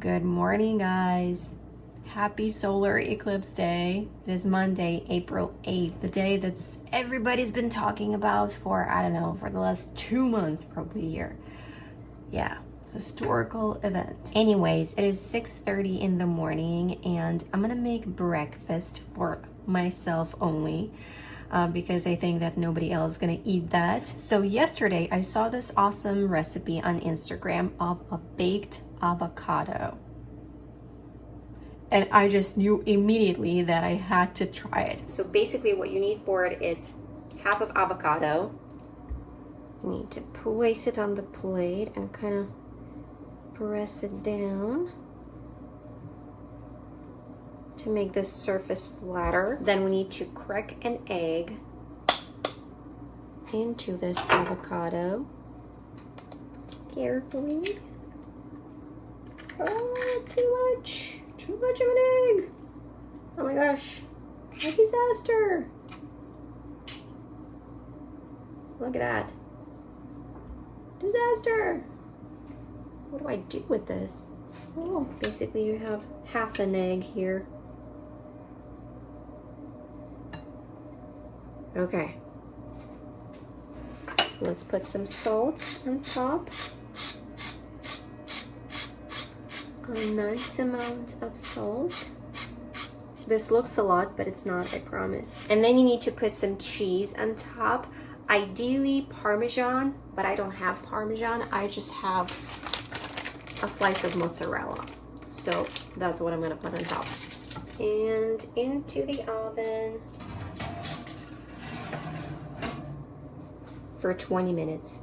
Good morning, guys. Happy solar eclipse day. It is Monday, April 8th, the day that's everybody's been talking about for, I don't know, for the last 2 months, probably a year. Yeah, historical event. Anyways, it is 6:30 in the morning and I'm gonna make breakfast for myself only. Because I think that nobody else is gonna eat that. So yesterday I saw this awesome recipe on Instagram of a baked avocado. And I just knew immediately that I had to try it. So basically what you need for it is half of avocado. You need to place it on the plate and kind of press it down to make this surface flatter. Then we need to crack an egg into this avocado carefully. Oh, too much of an egg. Oh my gosh, a disaster. Look at that, disaster. What do I do with this? Oh, basically you have half an egg here. Okay, let's put some salt on top. A nice amount of salt. This looks a lot, but it's not, I promise. And then you need to put some cheese on top. Ideally Parmesan, but I don't have Parmesan. I just have a slice of mozzarella. So that's what I'm gonna put on top. And into the oven for 20 minutes.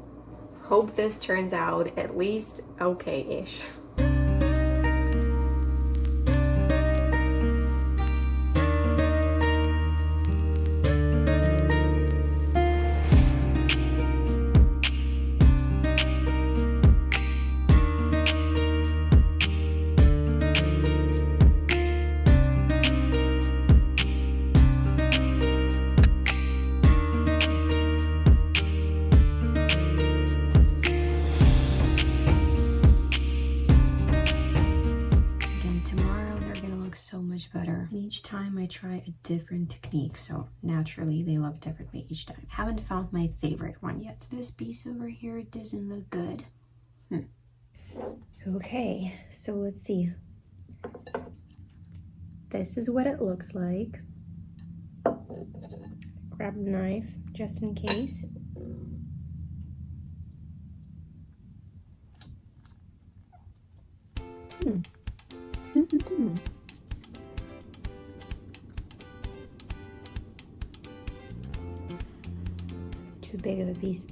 Hope this turns out at least okay-ish. Better. And each time I try a different technique, so naturally they look differently each time. Haven't found my favorite one yet. This piece over here doesn't look good. Okay, so let's see. This is what it looks like. Grab a knife just in case. Too big of a piece.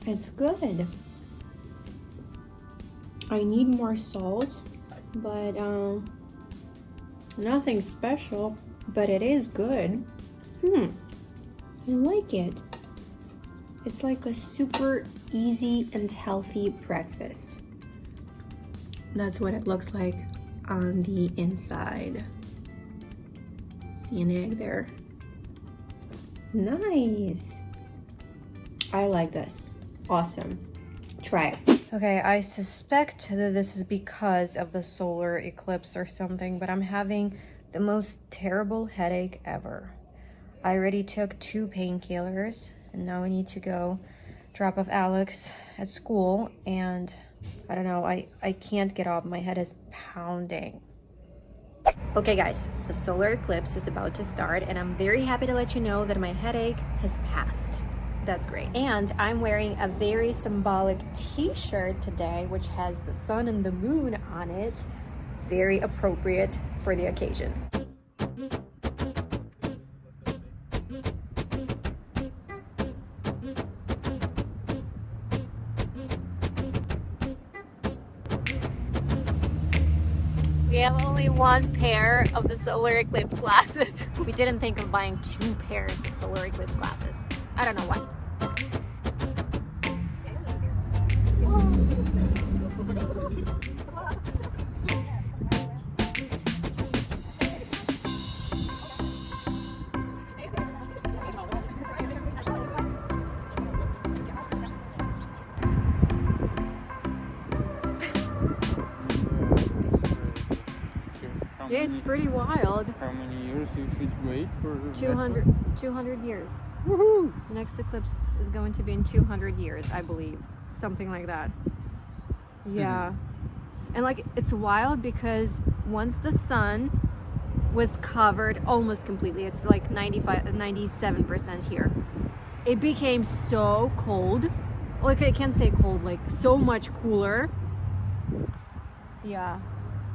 It's good. I need more salt, but nothing special. But it is good. I like it. It's like a super easy and healthy breakfast. That's what it looks like on the inside. See an egg there. Nice. I like this. Awesome. Try it. Okay, I suspect that this is because of the solar eclipse or something, but I'm having the most terrible headache ever. I already took 2 painkillers and now I need to go drop off Alex at school, and I don't know, I can't get up. My head is pounding. Okay guys, the solar eclipse is about to start and I'm very happy to let you know that my headache has passed. That's great. And I'm wearing a very symbolic t-shirt today which has the sun and the moon on it. Very appropriate for the occasion. We have only 1 pair of the solar eclipse glasses. We didn't think of buying 2 pairs of solar eclipse glasses. I don't know why. Yeah, it's pretty wild. How many years you should wait for 200 years. Woohoo! The next eclipse is going to be in 200 years, I believe. Something like that. Yeah. And like, it's wild because once the sun was covered almost completely, it's like 97% here. It became so cold. Like, I can't say cold, like so much cooler. Yeah.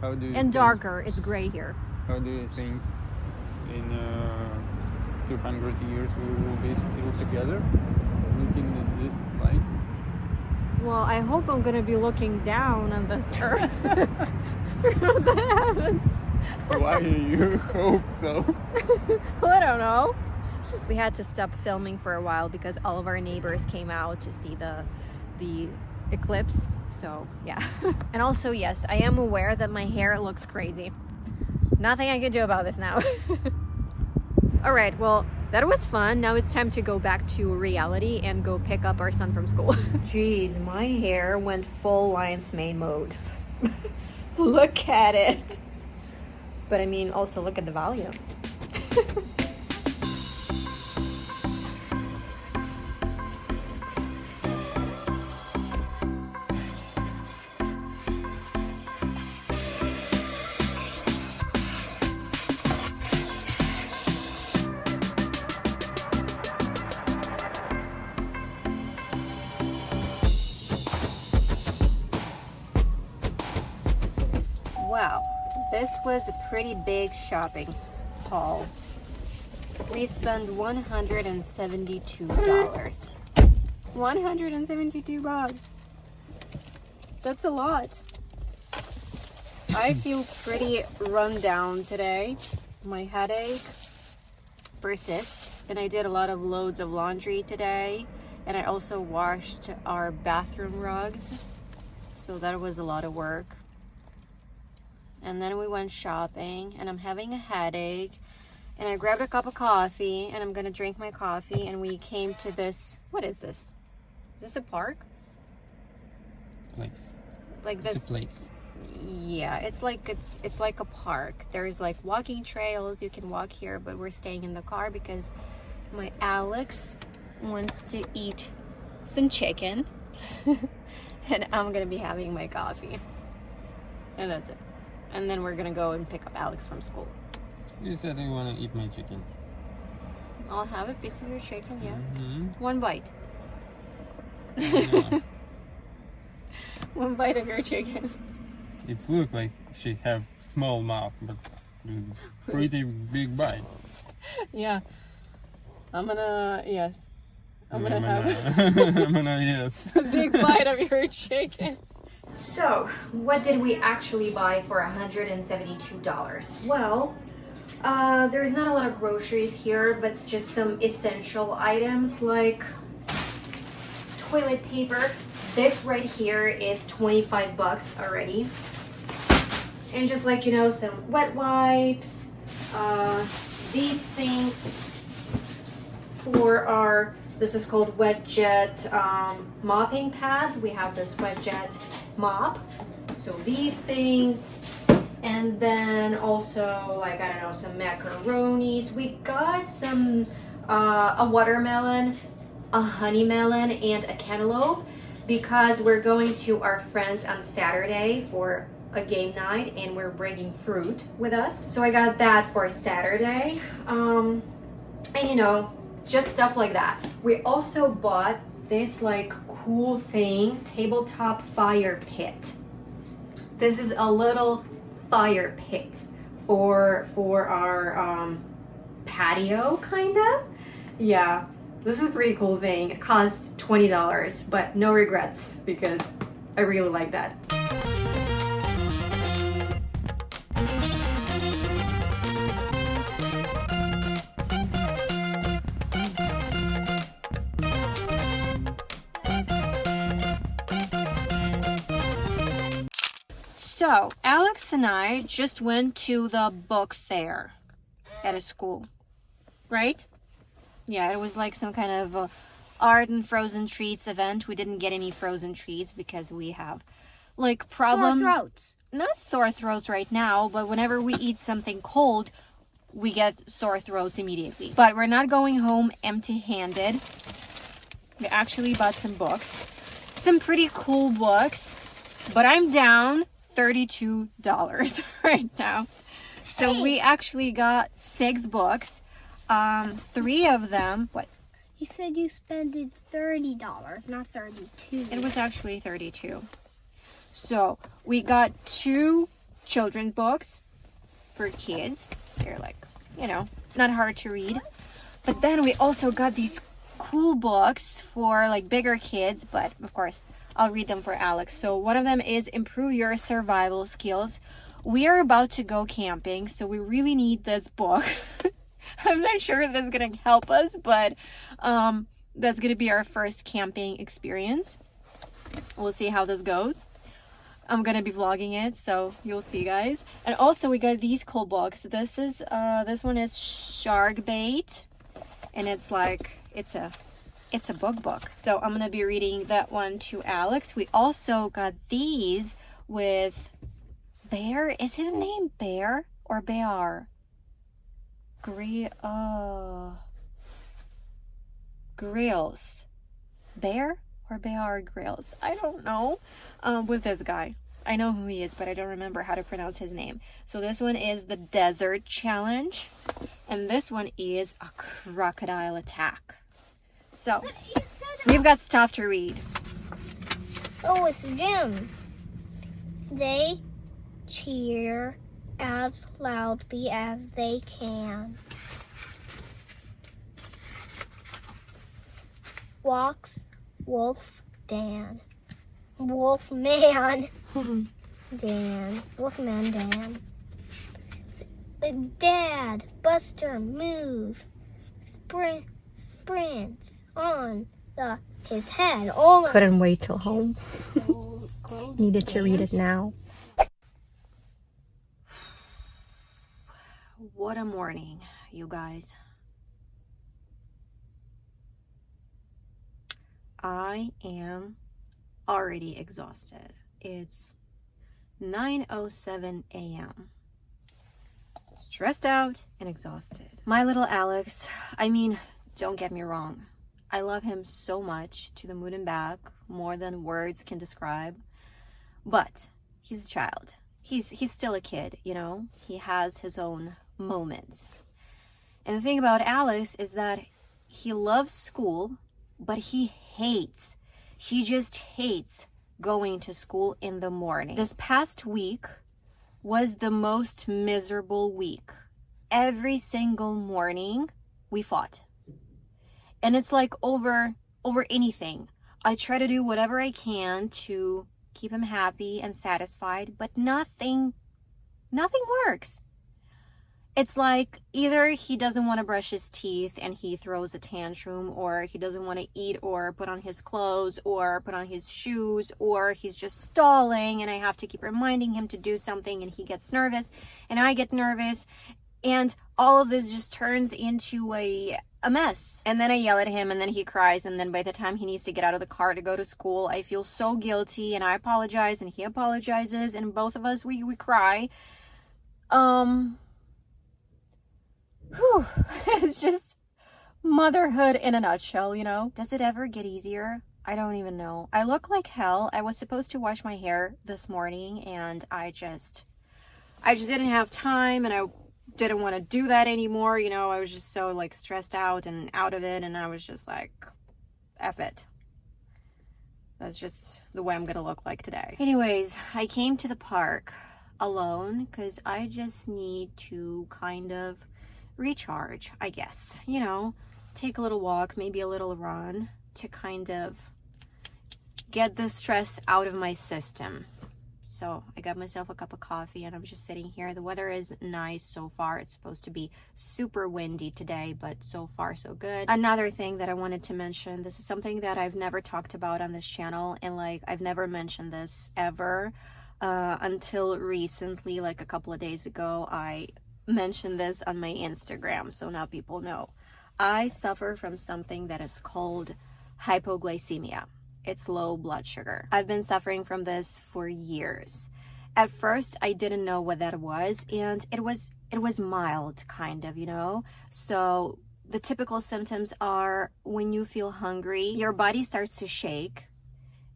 How do you and darker. It's gray here. How do you think in 200 years we will be still together, looking at this light? Well, I hope I'm gonna be looking down on this earth from the heavens. Why do you hope so? Well, I don't know. We had to stop filming for a while because all of our neighbors came out to see the eclipse. So yeah. And also, yes, I am aware that my hair looks crazy. Nothing I can do about this now. All right, well, that was fun. Now it's time to go back to reality and go pick up our son from school. Jeez, my hair went full lion's mane mode. Look at it. But I mean, also look at the volume. Wow, this was a pretty big shopping haul. We spent $172. 172 bucks. That's a lot. I feel pretty run down today. My headache persists, and I did a lot of loads of laundry today, and I also washed our bathroom rugs, so that was a lot of work. And then we went shopping, and I'm having a headache, and I grabbed a cup of coffee, and I'm gonna drink my coffee, and we came to this, what is this? Is this a park? Place. Like this? It's a place. Yeah, it's like a park. There's like walking trails, you can walk here, but we're staying in the car because my Alex wants to eat some chicken, and I'm gonna be having my coffee, and that's it. And then we're gonna go and pick up Alex from school. You said you want to eat my chicken. I'll have a piece of your chicken, yeah. Mm-hmm. One bite. Yeah. One bite of your chicken. It's look like she have small mouth, but pretty big bite. Yeah. I'm gonna have Yes. a big bite of your chicken. So, what did we actually buy for $172? Well, there's not a lot of groceries here, but just some essential items like toilet paper. This right here is 25 bucks already. And just like, you know, some wet wipes, these things for our, this is called Wet Jet mopping pads. We have this Wet Jet mop. So these things, and then also like, I don't know, some macaronis. We got some, a watermelon, a honey melon, and a cantaloupe because we're going to our friends on Saturday for a game night and we're bringing fruit with us. So I got that for Saturday. And you know, just stuff like that. We also bought this like cool thing, tabletop fire pit. This is a little fire pit for our patio, kinda. Yeah, this is a pretty cool thing. It cost $20, but no regrets because I really like that. So, Alex and I just went to the book fair at a school, right? Yeah, it was like some kind of art and frozen treats event. We didn't get any frozen treats because we have like problem. Sore throats. Not sore throats right now, but whenever we eat something cold, we get sore throats immediately. But we're not going home empty-handed. We actually bought some books, some pretty cool books, but I'm down $32 right now. So we actually got 6 books. 3 of them, what? You said you spent $30, not 32. It was actually 32. So we got 2 children's books for kids. They're like, you know, not hard to read. But then we also got these cool books for like bigger kids, but of course I'll read them for Alex. So one of them is Improve Your Survival Skills. We are about to go camping, so we really need this book. I'm not sure if that's gonna help us, but that's gonna be our first camping experience. We'll see how this goes. I'm gonna be vlogging it, so you'll see, guys. And also we got these cool books. This one is Shark Bait, and it's like it's a book. So I'm gonna be reading that one to Alex. We also got these with Bear. Is his name Bear or Bear? Grills. Bear or Bear Grills? I don't know. With this guy. I know who he is, but I don't remember how to pronounce his name. So this one is the Desert Challenge, and this one is a Crocodile Attack. So we've got stuff to read. Oh, it's Jim. They cheer as loudly as they can. Walks Wolf Dan. Wolfman Dan. Wolfman Dan. Dad, Buster, move. Sprints on his head. Oh, Couldn't wait till home. Needed to read it now. What a morning, you guys. I am already exhausted. It's 9:07 a.m. Stressed out and exhausted. My little Alex, I mean, don't get me wrong. I love him so much, to the moon and back, more than words can describe. But he's a child. He's still a kid, you know? He has his own moments. And the thing about Alex is that he loves school, but he just hates going to school in the morning. This past week was the most miserable week. Every single morning we fought. And it's like over anything. I try to do whatever I can to keep him happy and satisfied, but nothing works. It's like either he doesn't want to brush his teeth and he throws a tantrum, or he doesn't want to eat or put on his clothes or put on his shoes, or he's just stalling and I have to keep reminding him to do something and he gets nervous and I get nervous, and all of this just turns into a mess. And then I yell at him and then he cries, and then by the time he needs to get out of the car to go to school, I feel so guilty and I apologize and he apologizes and both of us we cry. It's just motherhood in a nutshell, you know? Does it ever get easier? I don't even know. I look like hell. I was supposed to wash my hair this morning and I just didn't have time, and I didn't want to do that anymore, you know? I was just so like stressed out and out of it, and I was just like, F it. That's just the way I'm gonna look like today. Anyways, I came to the park alone because I just need to kind of recharge, I guess, you know, take a little walk, maybe a little run, to kind of get the stress out of my system. So I got myself a cup of coffee and I'm just sitting here. The weather is nice so far. It's supposed to be super windy today, but so far so good. Another thing that I wanted to mention, this is something that I've never talked about on this channel, and like I've never mentioned this ever until recently, like a couple of days ago. I mentioned this on my Instagram, so now people know. I suffer from something that is called hypoglycemia. it's low blood sugar. I've been suffering from this for years. At first, I didn't know what that was, and it was mild, kind of, you know? So the typical symptoms are when you feel hungry, your body starts to shake.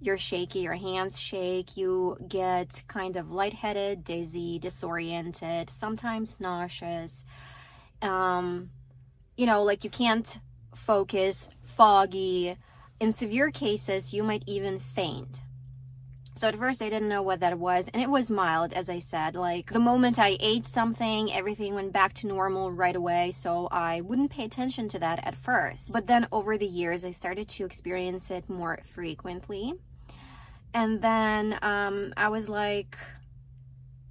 You're shaky, your hands shake, you get kind of lightheaded, dizzy, disoriented, sometimes nauseous. You know, like you can't focus, foggy. In severe cases, you might even faint. So at first I didn't know what that was, and it was mild, as I said. Like the moment I ate something, everything went back to normal right away, so I wouldn't pay attention to that at first. But then over the years, I started to experience it more frequently. And then I was like,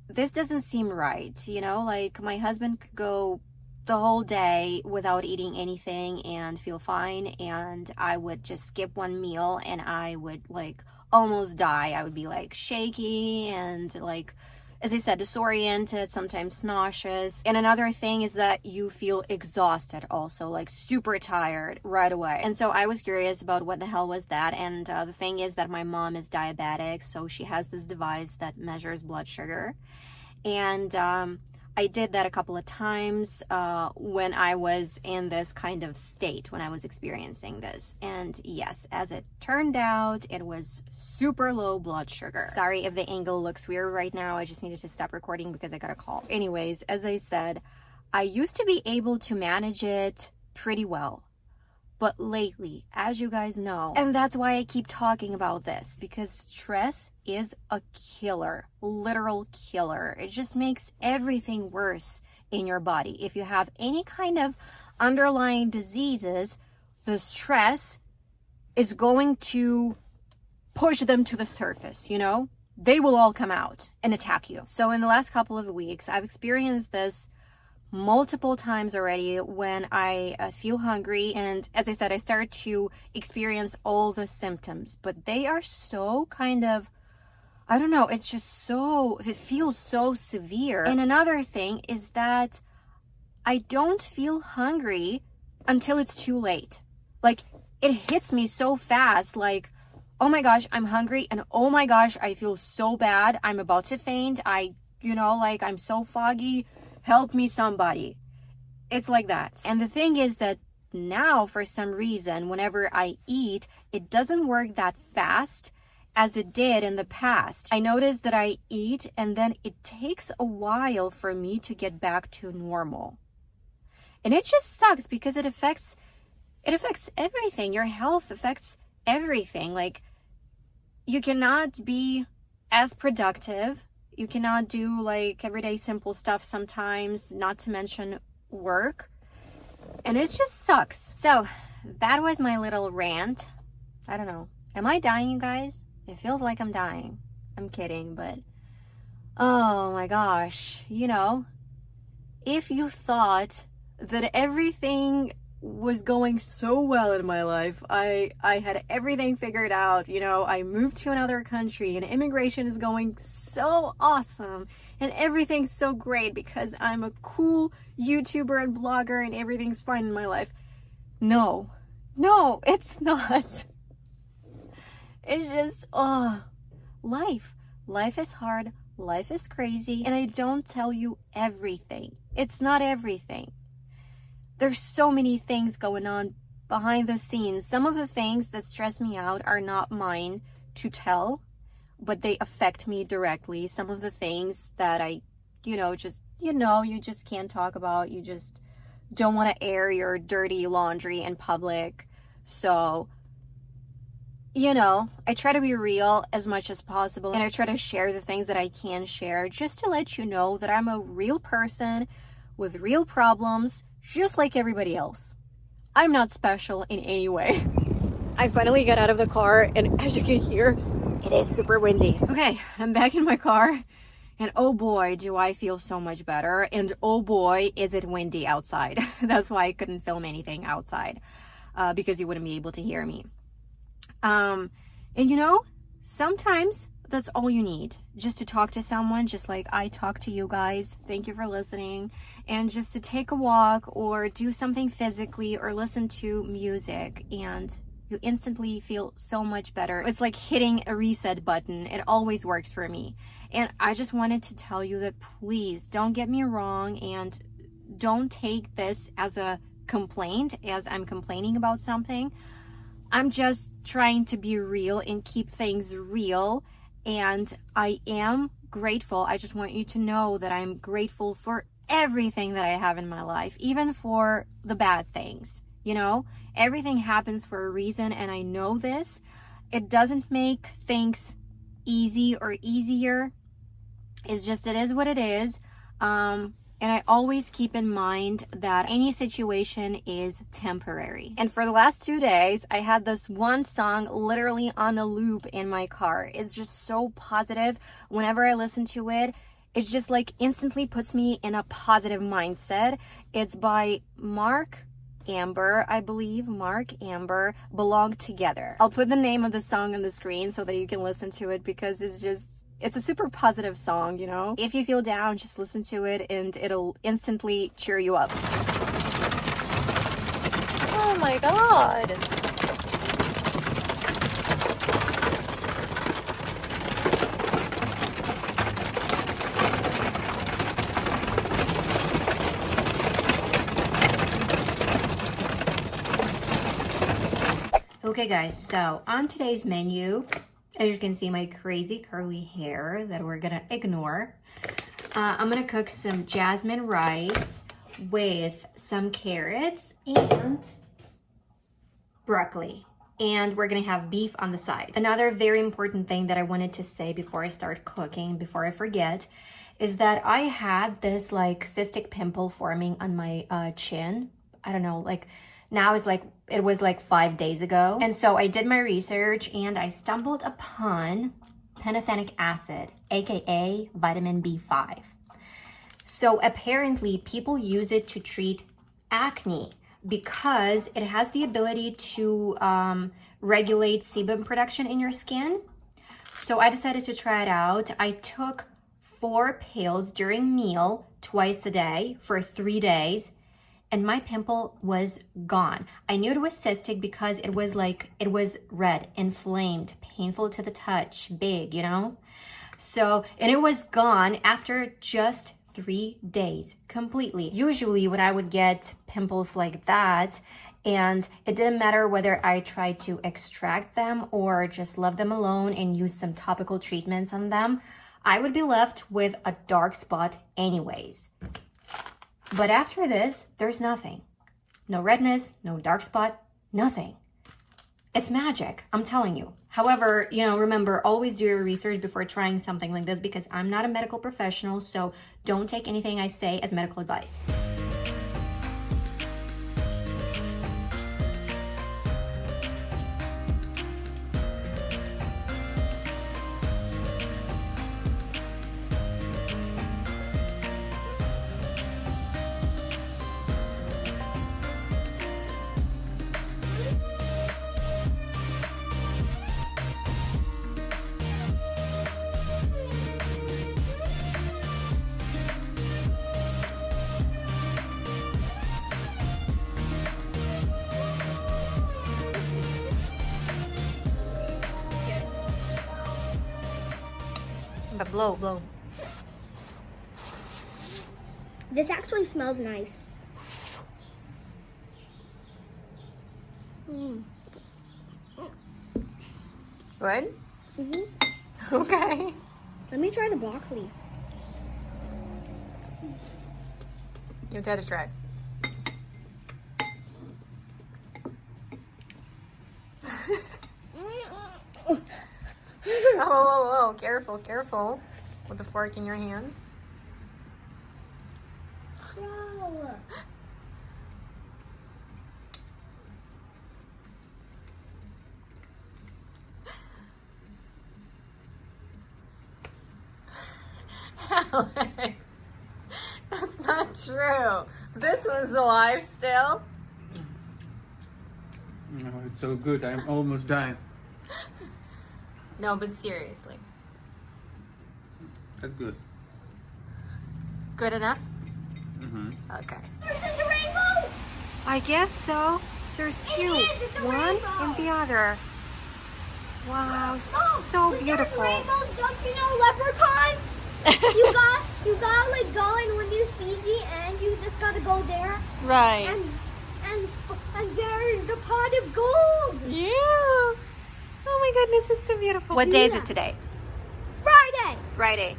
this doesn't seem right, you know? Like my husband could go the whole day without eating anything and feel fine, and I would just skip one meal and I would like almost die. I would be like shaky and like, as I said, disoriented, sometimes nauseous. And another thing is that you feel exhausted also, like super tired right away. And so I was curious about what the hell was that. And the thing is that my mom is diabetic, so she has this device that measures blood sugar. And I did that a couple of times when I was in this kind of state, when I was experiencing this. And yes, as it turned out, it was super low blood sugar. Sorry if the angle looks weird right now. I just needed to stop recording because I got a call. Anyways, as I said, I used to be able to manage it pretty well. But lately, as you guys know, and that's why I keep talking about this, because stress is a killer, literal killer. It just makes everything worse in your body. If you have any kind of underlying diseases, the stress is going to push them to the surface, you know? They will all come out and attack you. So in the last couple of weeks, I've experienced this multiple times already when I feel hungry, and as I said, I start to experience all the symptoms, but they are so kind of, I don't know, it's just so, it feels so severe. And another thing is that I don't feel hungry until it's too late. Like it hits me so fast, like, oh my gosh, I'm hungry, and oh my gosh, I feel so bad, I'm about to faint, you know, like I'm so foggy, help me somebody. It's like that. And the thing is that now, for some reason, whenever I eat, it doesn't work that fast as it did in the past. I notice that I eat and then it takes a while for me to get back to normal. And it just sucks because it affects everything. Your health affects everything. Like you cannot be as productive. You cannot do like everyday simple stuff sometimes, not to mention work. And it just sucks. So that was my little rant. I don't know. Am I dying, you guys? It feels like I'm dying. I'm kidding, but oh my gosh. You know, if you thought that everything was going so well in my life, I had everything figured out, you know, I moved to another country and immigration is going so awesome and everything's so great because I'm a cool YouTuber and blogger and everything's fine in my life. No, it's not. It's just, life is hard, life is crazy, and I don't tell you everything. It's not everything. There's so many things going on behind the scenes. Some of the things that stress me out are not mine to tell, but they affect me directly. Some of the things that you just can't talk about. You just don't want to air your dirty laundry in public. So, you know, I try to be real as much as possible, and I try to share the things that I can share just to let you know that I'm a real person with real problems, just like everybody else. I'm not special in any way. I finally got out of the car, and as you can hear, it is super windy. Okay, I'm back in my car, and oh boy, do I feel so much better, and oh boy, is it windy outside. That's why I couldn't film anything outside, because you wouldn't be able to hear me. And you know, sometimes that's all you need, just to talk to someone, just like I talk to you guys. Thank you for listening. And just to take a walk or do something physically or listen to music, and you instantly feel so much better. It's like hitting a reset button. It always works for me. And I just wanted to tell you that please don't get me wrong and don't take this as a complaint, as I'm complaining about something. I'm just trying to be real and keep things real. And I am grateful. I just want you to know that I'm grateful for everything that I have in my life, even for the bad things. You know, everything happens for a reason, and I know this. It doesn't make things easy or easier. It's just, it is what it is. And I always keep in mind that any situation is temporary. And for the last 2 days, I had this one song literally on a loop in my car. It's just so positive. Whenever I listen to it, it just like instantly puts me in a positive mindset. It's by Ambor, I believe. Ambor, Belong Together. I'll put the name of the song on the screen so that you can listen to it, because it's a super positive song, you know? If you feel down, just listen to it and it'll instantly cheer you up. Oh my God. Okay guys, so on today's menu, as you can see, my crazy curly hair that we're gonna ignore. I'm gonna cook some jasmine rice with some carrots and broccoli. And we're gonna have beef on the side. Another very important thing that I wanted to say before I start cooking, before I forget, is that I had this like cystic pimple forming on my chin. I don't know, like now it's like, it was like 5 days ago. And so I did my research and I stumbled upon pantothenic acid, AKA vitamin B5. So apparently people use it to treat acne because it has the ability to regulate sebum production in your skin. So I decided to try it out. I took 4 pills during meal twice a day for 3 days. And my pimple was gone. I knew it was cystic because it was red, inflamed, painful to the touch, big, you know? So, and it was gone after just 3 days, completely. Usually when I would get pimples like that, and it didn't matter whether I tried to extract them or just leave them alone and use some topical treatments on them, I would be left with a dark spot anyways. But after this, there's nothing. No redness, no dark spot, nothing. It's magic, I'm telling you. However, you know, remember, always do your research before trying something like this, because I'm not a medical professional, so don't take anything I say as medical advice. But blow. This actually smells nice. Good? Mm-hmm. Okay. Let me try the broccoli. You dare to try. Whoa. Careful. With the fork in your hands. No. Alex, that's not true. This one's alive still. No, it's so good. I'm almost dying. No, but seriously. That's good. Good enough? Mm-hmm. Okay. This is the rainbow! I guess so. There's two. It's a One rainbow. and the other. Wow, Oh, so but beautiful. There's rainbows, don't you know, leprechauns? you got like go, and when you see the end, you just gotta go there. Right. And there is the pot of gold. Yeah. Oh my goodness, it's so beautiful. What day is it today? Friday. Friday.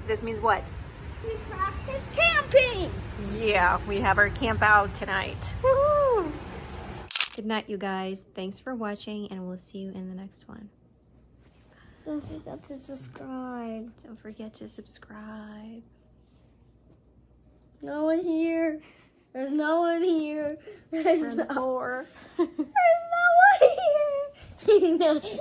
This means what? We practice camping. Yeah, we have our camp out tonight. Woohoo! Good night, you guys. Thanks for watching, and we'll see you in the next one. Don't forget to subscribe. Don't forget to subscribe. No one here. There's no one here. There's no one here.